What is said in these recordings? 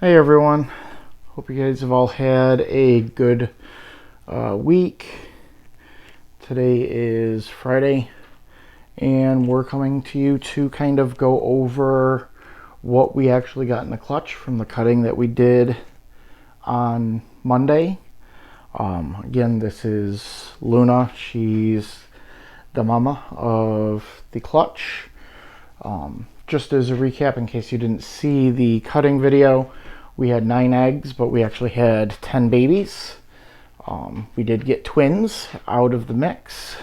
Hey everyone, hope you guys have all had a good week. Today is Friday and we're coming to you to kind of go over what we actually got in the clutch from the cutting that we did on Monday. Again, this is Luna. She's the mama of the clutch. Just as a recap, in case you didn't see the cutting video, we had 9 eggs, but we actually had 10 babies. We did get twins out of the mix,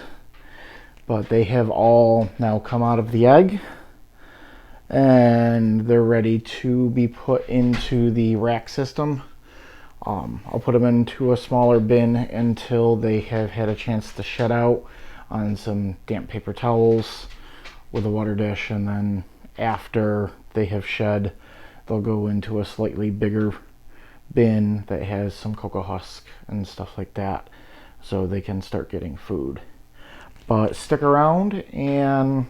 but they have all now come out of the egg, and they're ready to be put into the rack system. I'll put them into a smaller bin until they have had a chance to shed out on some damp paper towels with a water dish, and then after they have shed, they'll go into a slightly bigger bin that has some cocoa husk and stuff like that, so they can start getting food. But stick around and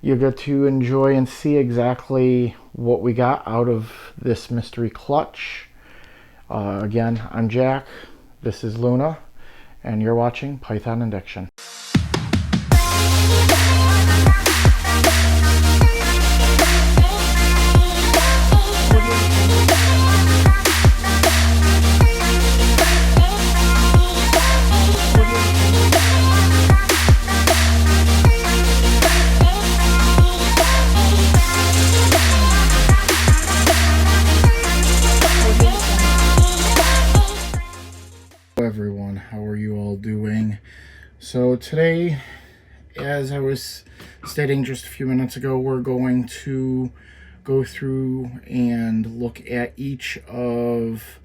you get to enjoy and see exactly what we got out of this mystery clutch. Again, I'm Jack, this is Luna, and you're watching Python Addiction. Everyone, how are you all doing? So today, as I was stating just a few minutes ago, we're going to go through and look at each of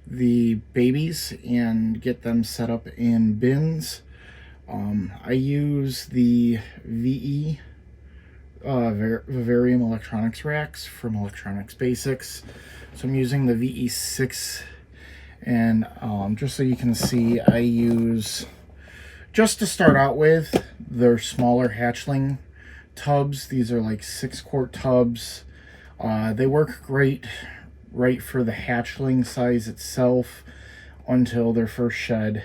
the babies and get them set up in bins. I use the VE Vivarium electronics racks from Electronics Basics. So I'm using the VE6, and just so you can see, I use, just to start out with, their smaller hatchling tubs. These are like 6-quart tubs. They work great right for the hatchling size itself until their first shed.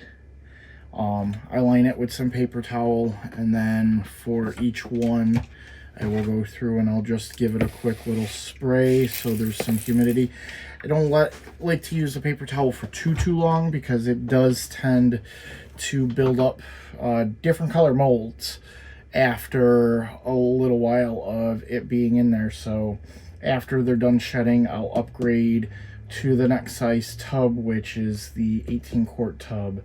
I line it with some paper towel, and then for each one I will go through and I'll just give it a quick little spray so there's some humidity. I don't like to use the paper towel for too long, because it does tend to build up different color molds after a little while of it being in there. So after they're done shedding, I'll upgrade to the next size tub, which is the 18-quart tub,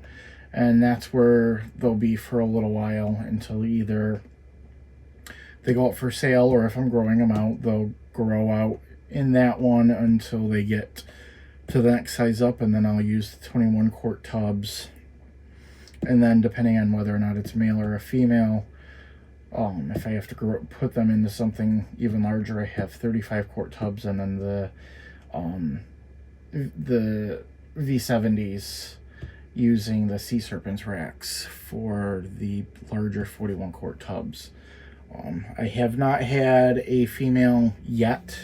and that's where they'll be for a little while until either they go up for sale, or if I'm growing them out, they'll grow out in that one until they get to the next size up, and then I'll use the 21-quart tubs. And then depending on whether or not it's male or a female, if I have to put them into something even larger, I have 35-quart tubs, and then the V70s using the Sea Serpents racks for the larger 41-quart tubs. I have not had a female yet,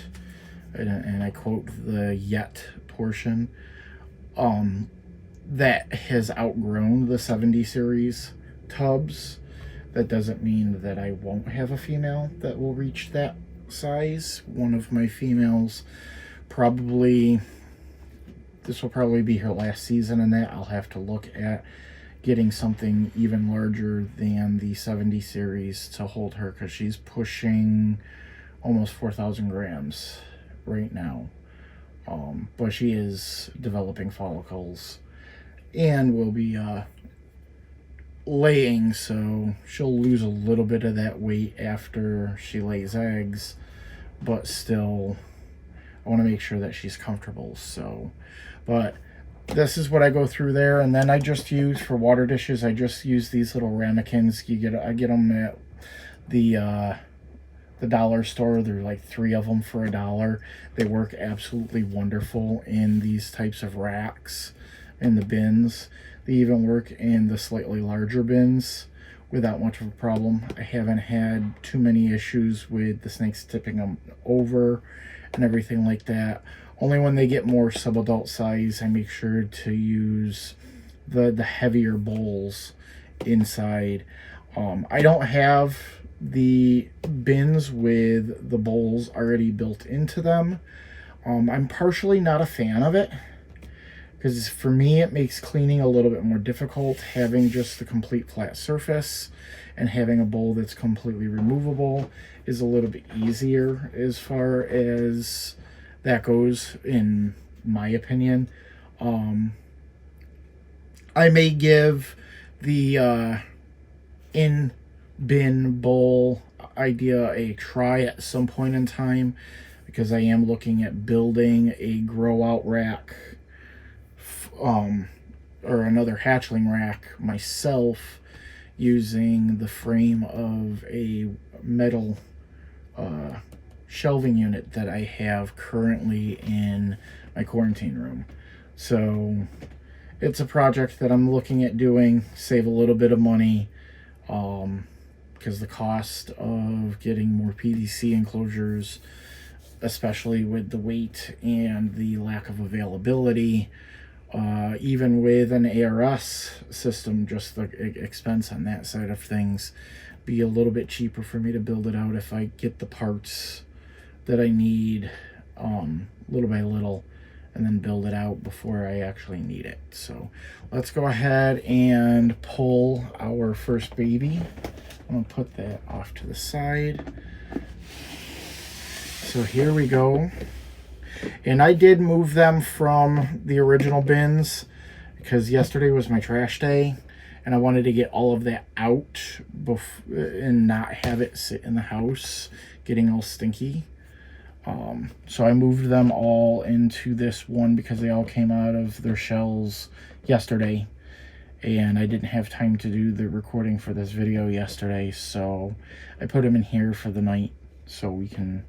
and I quote the yet portion, that has outgrown the 70 series tubs. That doesn't mean that I won't have a female that will reach that size. One of my females, this will probably be her last season, and that I'll have to look at getting something even larger than the 70 series to hold her, because she's pushing almost 4,000 grams right now. But she is developing follicles and will be laying, so she'll lose a little bit of that weight after she lays eggs, but still I want to make sure that she's comfortable. So, but this is what I go through there. And then I just use, for water dishes, I just use these little ramekins. I get them at the dollar store. There's like 3 of them for $1. They work absolutely wonderful in these types of racks, in the bins. They even work in the slightly larger bins without much of a problem. I haven't had too many issues with the snakes tipping them over and everything like that. Only when they get more sub-adult size, I make sure to use the heavier bowls inside. I don't have the bins with the bowls already built into them. I'm partially not a fan of it, because for me it makes cleaning a little bit more difficult having just the complete flat surface, and having a bowl that's completely removable is a little bit easier as far as that goes, in my opinion. I may give the in bin bowl idea a try at some point in time, because I am looking at building a grow out rack, or another hatchling rack myself, using the frame of a metal shelving unit that I have currently in my quarantine room. So it's a project that I'm looking at doing, save a little bit of money, because the cost of getting more PVC enclosures, especially with the weight and the lack of availability, even with an ARS system, just the expense on that side of things, be a little bit cheaper for me to build it out if I get the parts that I need little by little, and then build it out before I actually need it. So let's go ahead and pull our first baby. I'm gonna put that off to the side. So here we go. And I did move them from the original bins, because yesterday was my trash day, and I wanted to get all of that out and not have it sit in the house getting all stinky. So I moved them all into this one because they all came out of their shells yesterday, and I didn't have time to do the recording for this video yesterday, so I put them in here for the night so we can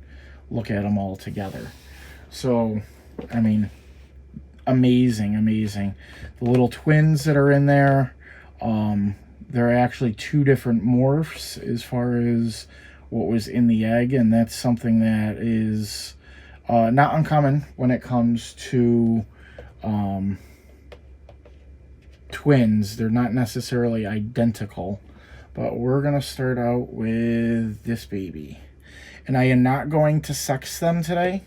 look at them all together. So, I mean, amazing. The little twins that are in there, there are actually two different morphs as far as what was in the egg, and that's something that is not uncommon when it comes to twins. They're not necessarily identical, but we're gonna start out with this baby, and I am not going to sex them today.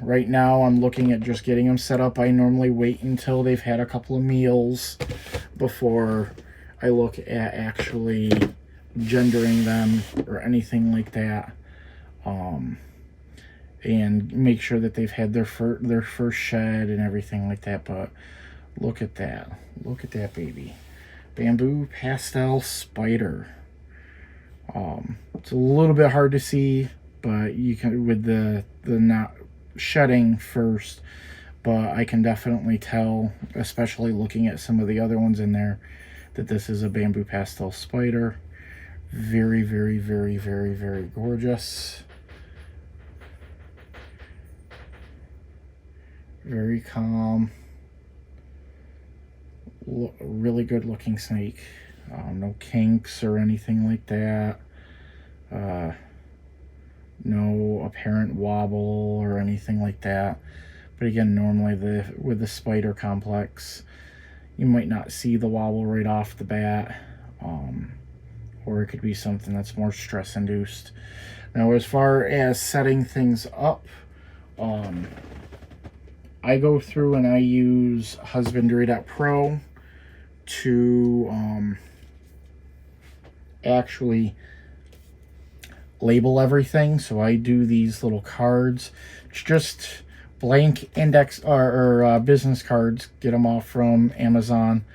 Right now I'm looking at just getting them set up. I normally wait until they've had a couple of meals before I look at actually gendering them or anything like that, and make sure that they've had their first shed and everything like that. But look at that baby, bamboo pastel spider. It's a little bit hard to see, but you can, with the not shedding first, but I can definitely tell, especially looking at some of the other ones in there, that this is a bamboo pastel spider. Very gorgeous. Very calm. Really good looking snake. No kinks or anything like that. No apparent wobble or anything like that. But again, normally with the spider complex, you might not see the wobble right off the bat, or it could be something that's more stress induced. Now, as far as setting things up, I go through and I use husbandry.pro to actually label everything. So I do these little cards. It's just blank index or business cards. Get them off from Amazon,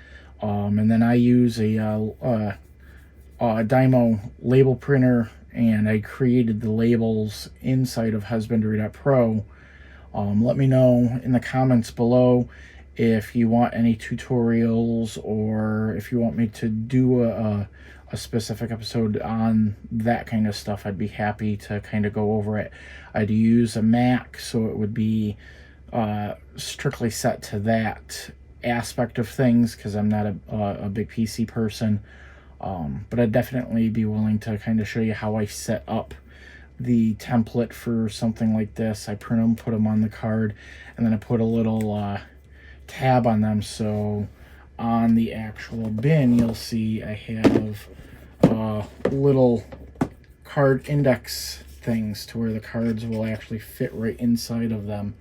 and then I use a Dymo label printer, and I created the labels inside of husbandry.pro. Let me know in the comments below if you want any tutorials, or if you want me to do a specific episode on that kind of stuff. I'd be happy to kind of go over it. I'd use a Mac, so it would be strictly set to that aspect of things, because I'm not a big PC person. But I'd definitely be willing to kind of show you how I set up the template for something like this. I print them, put them on the card, and then I put a little tab on them, so on the actual bin you'll see I have little card index things to where the cards will actually fit right inside of them.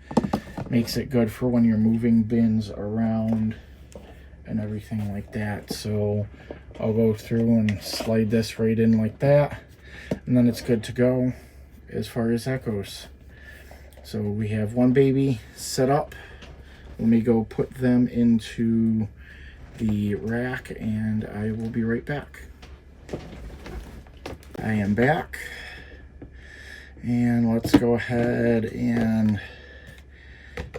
Makes it good for when you're moving bins around and everything like that. So I'll go through and slide this right in like that, and then it's good to go as far as that goes. So we have one baby set up. Let me go put them into the rack and I will be right back. I am back, and let's go ahead and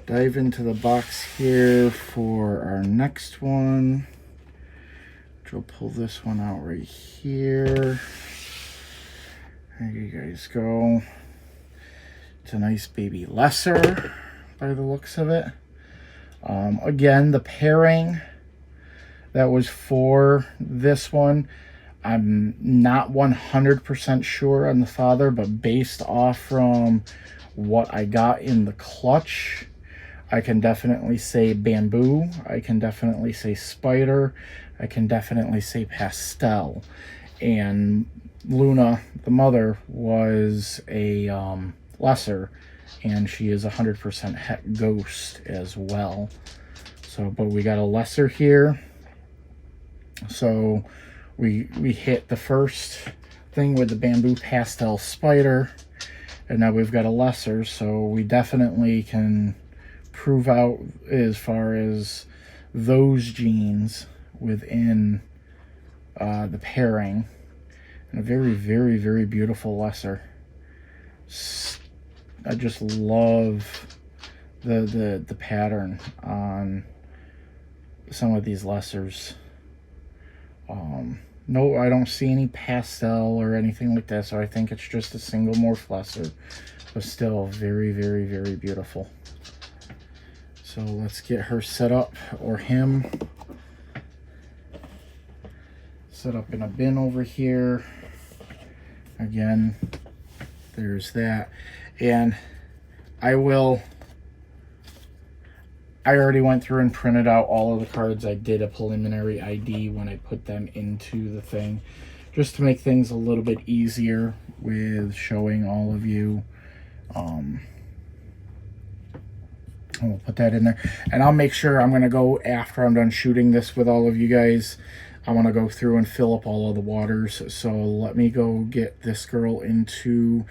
dive into the box here for our next one, which will pull this one out right here. There you guys go. It's a nice baby lesser by the looks of it. Again, the pairing that was for this one, I'm not 100% sure on the father, but based off from what I got in the clutch, I can definitely say bamboo. I can definitely say spider. I can definitely say pastel. And Luna, the mother, was a lesser, and she is 100% het ghost as well. So, but we got a lesser here. So we hit the first thing with the bamboo pastel spider, and now we've got a lesser, so we definitely can prove out as far as those genes within the pairing. And a very, very, very beautiful lesser. I just love the pattern on some of these lessers. No, I don't see any pastel or anything like that, so I think it's just a single morph lesser, but still very, very, very beautiful. So let's get her set up, or him set up in a bin over here. Again, there's that. And I already went through and printed out all of the cards. I did a preliminary ID when I put them into the thing, just to make things a little bit easier with showing all of you. We'll put that in there, and I'll make sure I'm going to go after I'm done shooting this with all of you guys. I want to go through and fill up all of the waters. So let me go get this girl into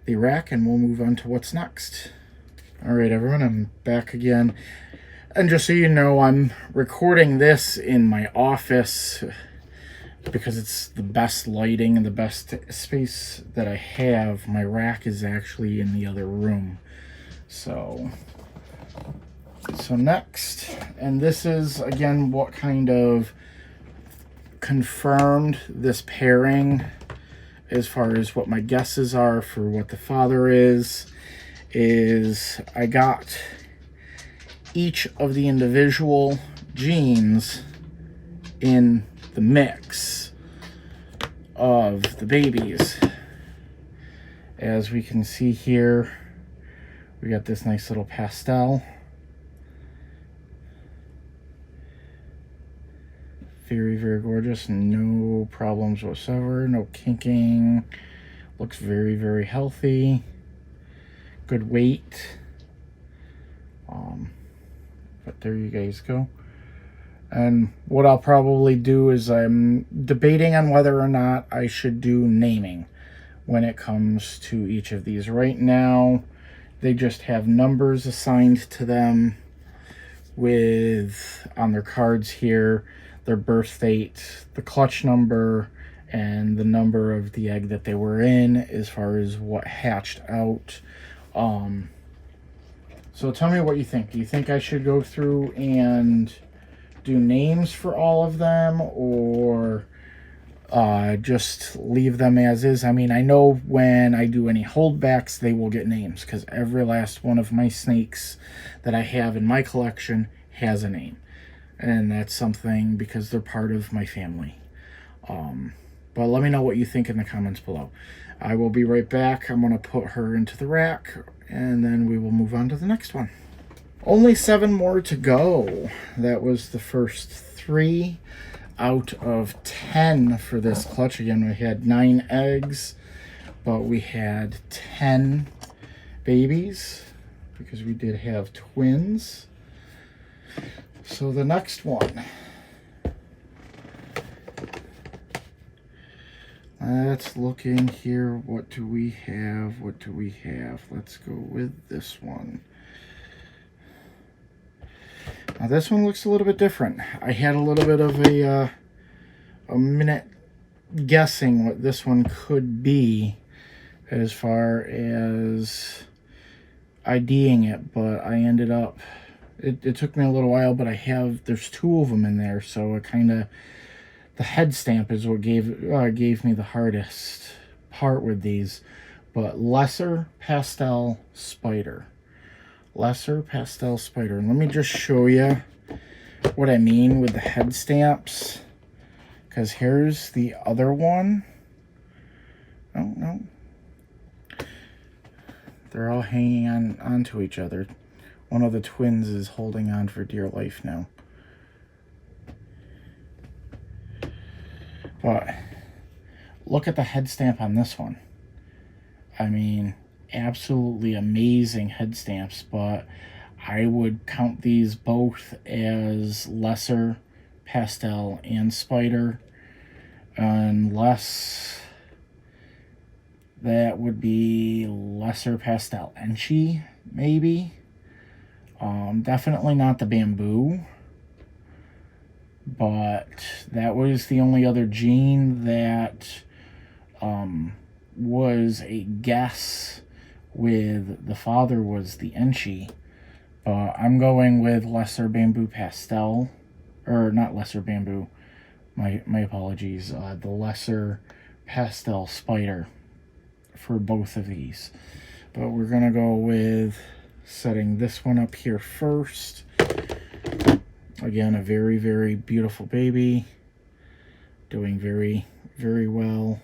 the rack and we'll move on to what's next. All right, everyone, I'm back again. And just so you know, I'm recording this in my office because it's the best lighting and the best space that I have. My rack is actually in the other room. So next, and this is, again, what kind of confirmed this pairing as far as what my guesses are for what the father is I got each of the individual genes in the mix of the babies. As we can see here, we got this nice little pastel. Very, very gorgeous. No problems whatsoever. No kinking. Looks very, very healthy. Good weight. But there you guys go. And what I'll probably do is I'm debating on whether or not I should do naming when it comes to each of these. Right now, they just have numbers assigned to them with on their cards here, their birth date, the clutch number, and the number of the egg that they were in as far as what hatched out. So tell me what you think. Do you think I should go through and do names for all of them, or just leave them as is? I mean, I know when I do any holdbacks, they will get names because every last one of my snakes that I have in my collection has a name. And that's something because they're part of my family. But But let me know what you think in the comments below. I will be right back. I'm going to put her into the rack, and then we will move on to the next one. Only 7 more to go. That was the first 3 out of 10 for this clutch. Again, we had 9 eggs, but we had 10 babies because we did have twins. So the next one, let's look in here. What do we have? What do we have? Let's go with this one. Now this one looks a little bit different. I had a little bit of a minute guessing what this one could be as far as IDing it, but I ended up, it took me a little while, but there's 2 of them in there, so it kind of, the head stamp is what gave me the hardest part with these. But Lesser Pastel Spider. Lesser Pastel Spider. And let me just show you what I mean with the head stamps, because here's the other one. Oh, no. They're all hanging on to each other. One of the twins is holding on for dear life now. But look at the head stamp on this one. I mean, absolutely amazing head stamps, but I would count these both as Lesser Pastel and Spider, unless that would be Lesser Pastel Enchi, maybe. Definitely not the Bamboo, but that was the only other gene that was a guess with the father was the Enchi. But I'm going with Lesser Bamboo Pastel, or not Lesser Bamboo, my apologies, the Lesser Pastel Spider for both of these. But we're gonna go with setting this one up here first. Again, a very, very beautiful baby, doing very, very well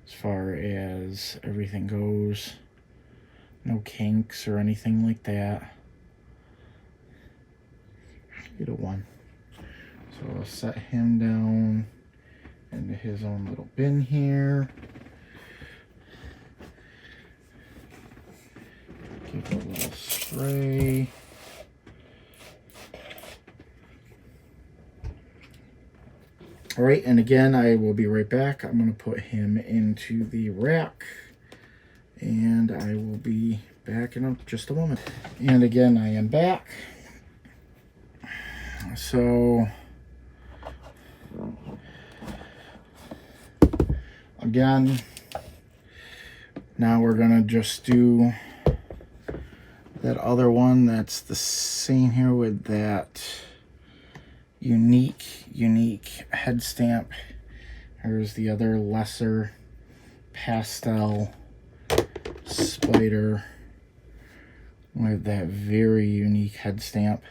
as far as everything goes. No kinks or anything like that. Get a 1. So I'll set him down into his own little bin here. Give a little spray. All right, and again, I will be right back. I'm going to put him into the rack, and I will be back in just a moment. And again, I am back. So, again, now we're going to just do that other one that's the same here with that unique head stamp. Here's the other Lesser Pastel Spider with that very unique head stamp.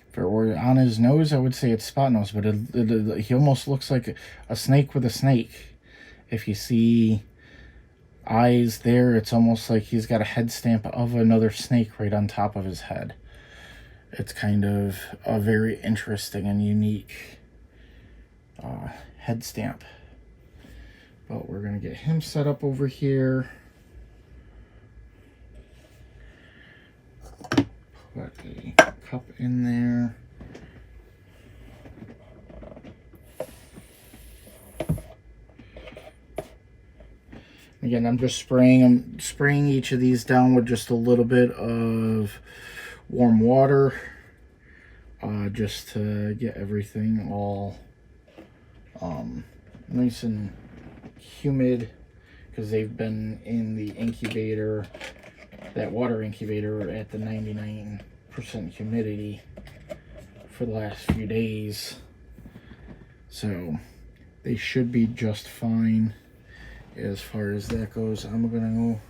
If it were on his nose, I would say it's spot nose, but he almost looks like a snake with a snake. If you see eyes there, it's almost like he's got a head stamp of another snake right on top of his head. It's kind of a very interesting and unique head stamp. But we're going to get him set up over here. Put a cup in there. Again, I'm just spraying each of these down with just a little bit of warm water, just to get everything all nice and humid, because they've been in the incubator, that water incubator, at the 99% humidity for the last few days. So they should be just fine as far as that goes. I'm gonna go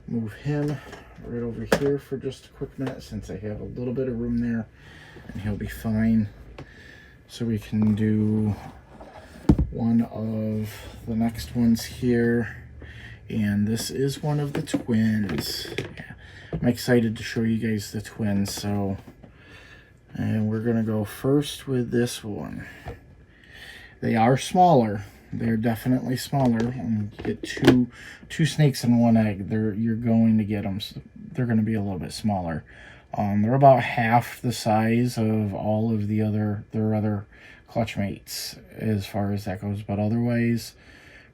move him right over here for just a quick minute, since I have a little bit of room there, and he'll be fine. So we can do one of the next ones here. And this is one of the twins. Yeah. I'm excited to show you guys the twins. So, and we're gonna go first with this one. They are smaller. They're definitely smaller. And you get two snakes in one egg. You're going to get them. So they're going to be a little bit smaller. They're about half the size of all of their other clutch mates as far as that goes. But otherwise,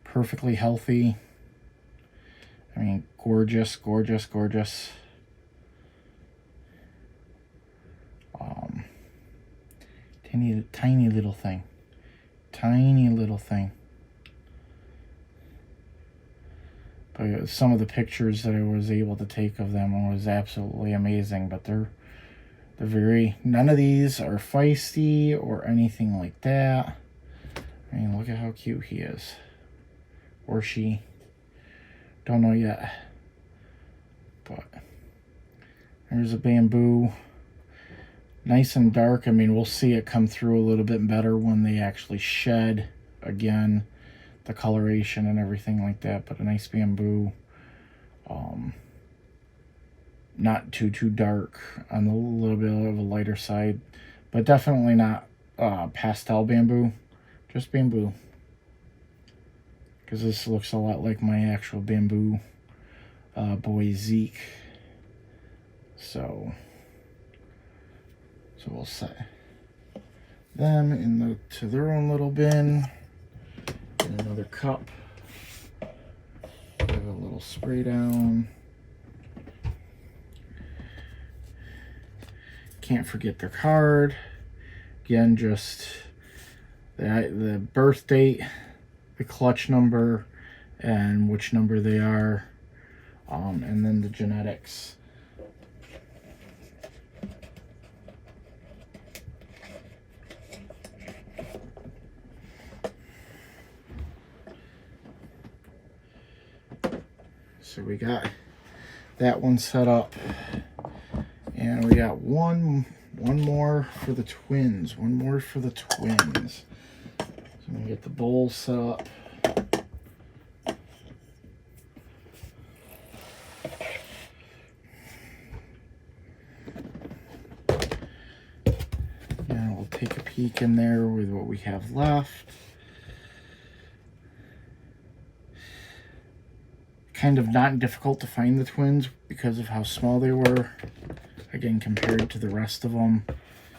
perfectly healthy. I mean, gorgeous, gorgeous, gorgeous. Tiny little thing. Tiny little thing. But some of the pictures that I was able to take of them was absolutely amazing. But they're very, none of these are feisty or anything like that. I mean, look at how cute he is. Or she. Don't know yet. But there's a bamboo. Nice and dark. I mean, we'll see it come through a little bit better when they actually shed again, the coloration and everything like that. But a nice bamboo, not too dark, on a little bit of a lighter side, but definitely not pastel bamboo, just bamboo. Because this looks a lot like my actual bamboo boy Zeke. So we'll set them to their own little bin. In another cup. Give a little spray down. Can't forget their card. Again, just the birth date, the clutch number, and which number they are, and then the genetics. So we got that one set up, and we got one more for the twins. One more for the twins. So I'm gonna get the bowl set up. And we'll take a peek in there with what we have left. Kind of not difficult to find the twins because of how small they were, again, compared to the rest of them.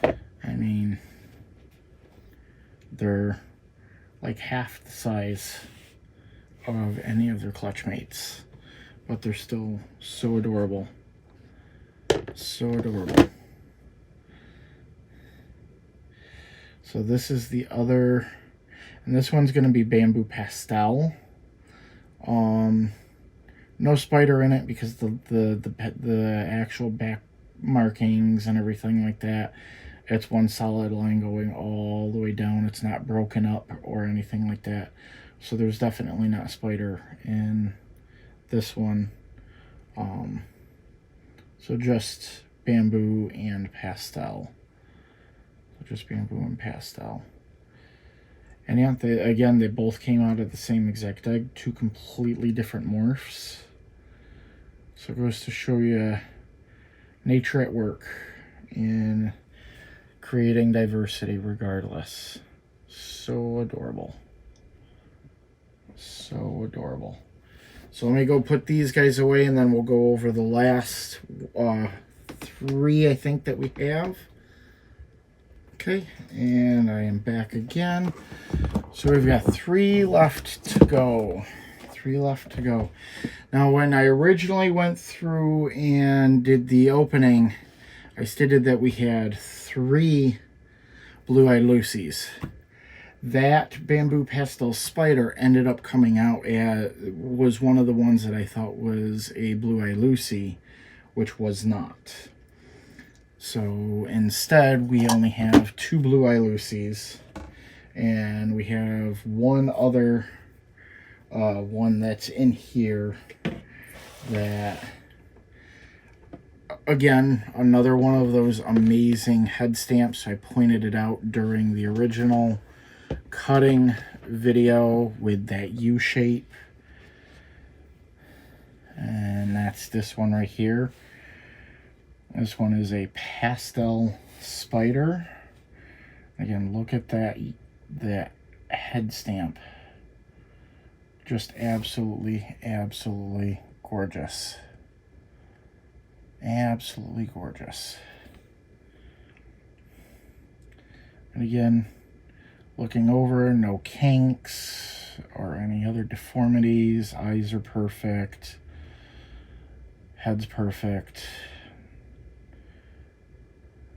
I mean, they're like half the size of any of their clutch mates, but they're still so adorable. So adorable. So this is the other, and this one's going to be bamboo pastel. No spider in it because the actual back markings and everything like that, it's one solid line going all the way down. It's not broken up or anything like that. So there's definitely not spider in this one. So just bamboo and pastel. So just bamboo and pastel. And yeah, they both came out of the same exact egg, two completely different morphs. So it goes to show you nature at work in creating diversity regardless. So adorable. So adorable. So let me go put these guys away, and then we'll go over the last three, I think, that we have. Okay, and I am back again. So we've got three left to go. Three left to go. Now, when I originally went through and did the opening, I stated that we had 3 blue-eyed Lucies. That bamboo pastel spider ended up coming out as, was one of the ones that I thought was a blue-eyed Lucy, which was not. So instead, we only have 2 blue-eyed Lucies, and we have one other one that's in here that again, another one of those amazing head stamps. I pointed it out during the original cutting video with that U shape. And that's this one right here. This one is a pastel spider. Again, look at that head stamp. Just absolutely, absolutely gorgeous. Absolutely gorgeous. And again, looking over, no kinks or any other deformities. Eyes are perfect. Head's perfect.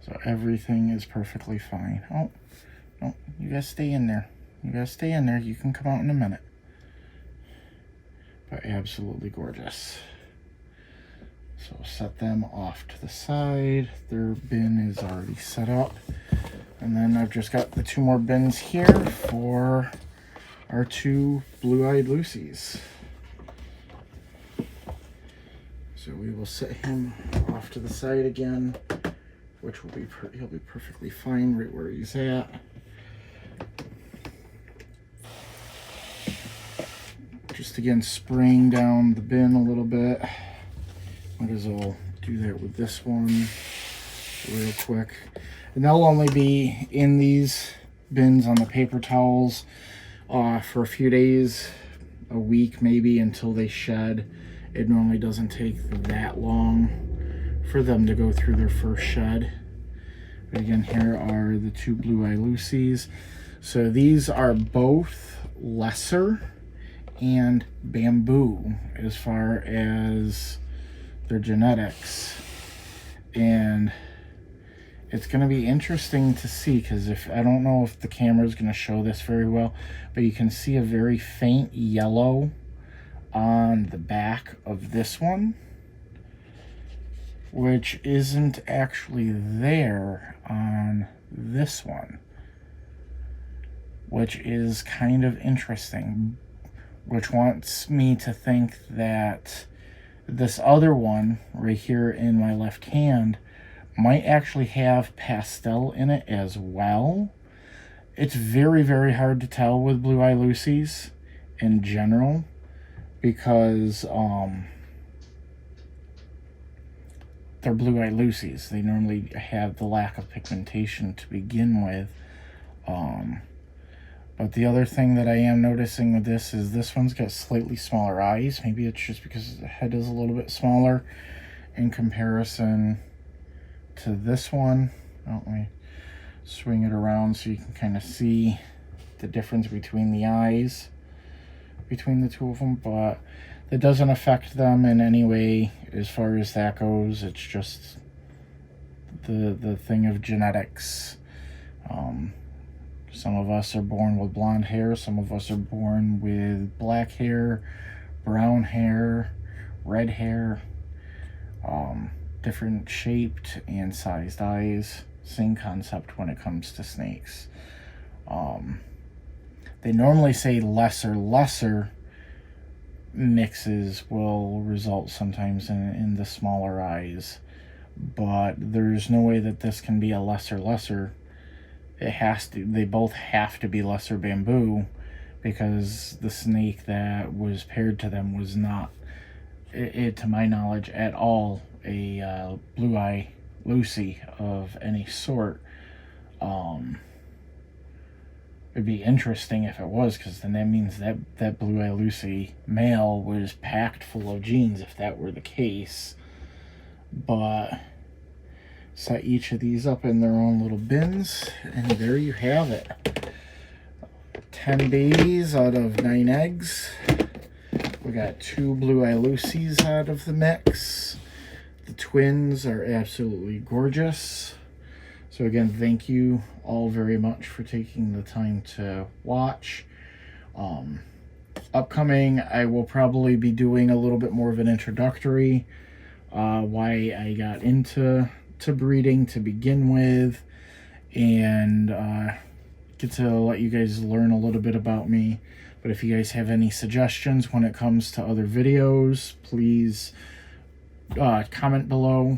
So everything is perfectly fine. Oh, no, you guys stay in there. You guys stay in there. You can come out in a minute. But absolutely gorgeous. So set them off to the side. Their bin is already set up. And then I've just got the 2 more bins here for our 2 blue-eyed Lucies. So we will set him off to the side again, which will be he'll be perfectly fine right where he's at. Just again spraying down the bin a little bit. Might as well do that with this one real quick. And they'll only be in these bins on the paper towels for a few days, a week maybe, until they shed. It normally doesn't take that long for them to go through their first shed. But again, here are the 2 blue-eye Lucies. So these are both lesser and bamboo as far as their genetics. And it's going to be interesting to see, because I don't know if the camera is going to show this very well, but you can see a very faint yellow on the back of this one, which isn't actually there on this one, which is kind of interesting, which wants me to think that this other one right here in my left hand might actually have pastel in it as well. It's very, very hard to tell with blue-eye Lucies in general, because they're blue-eye Lucies. They normally have the lack of pigmentation to begin with. But the other thing that I am noticing with this is this one's got slightly smaller eyes. Maybe it's just because the head is a little bit smaller in comparison to this one. Let me swing it around so you can kind of see the difference between the eyes between the 2 of them, but it doesn't affect them in any way as far as that goes. It's just the thing of genetics. Some of us are born with blonde hair, some of us are born with black hair, brown hair, red hair, different shaped and sized eyes. Same concept when it comes to snakes. They normally say lesser mixes will result sometimes in the smaller eyes, but there's no way that this can be a lesser. It has to, they both have to be lesser bamboo, because the snake that was paired to them was not, to my knowledge, at all a blue-eye Lucy of any sort. It'd be interesting if it was, because then that means that blue-eye Lucy male was packed full of genes if that were the case. But set each of these up in their own little bins, and there you have it. 10 babies out of 9 eggs. We got 2 blue-eye Lucies out of the mix. The twins are absolutely gorgeous. So again, thank you all very much for taking the time to watch. Upcoming, I will probably be doing a little bit more of an introductory, why I got into breeding to begin with, and get to let you guys learn a little bit about me. But if you guys have any suggestions when it comes to other videos, please comment below.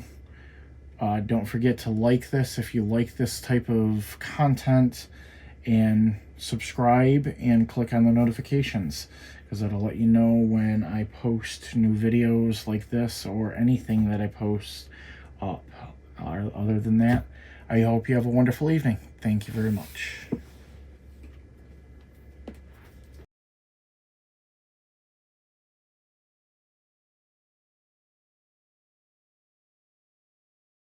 Don't forget to like this if you like this type of content, and subscribe and click on the notifications, because it'll let you know when I post new videos like this or anything that I post up. Other than that, I hope you have a wonderful evening. Thank you very much.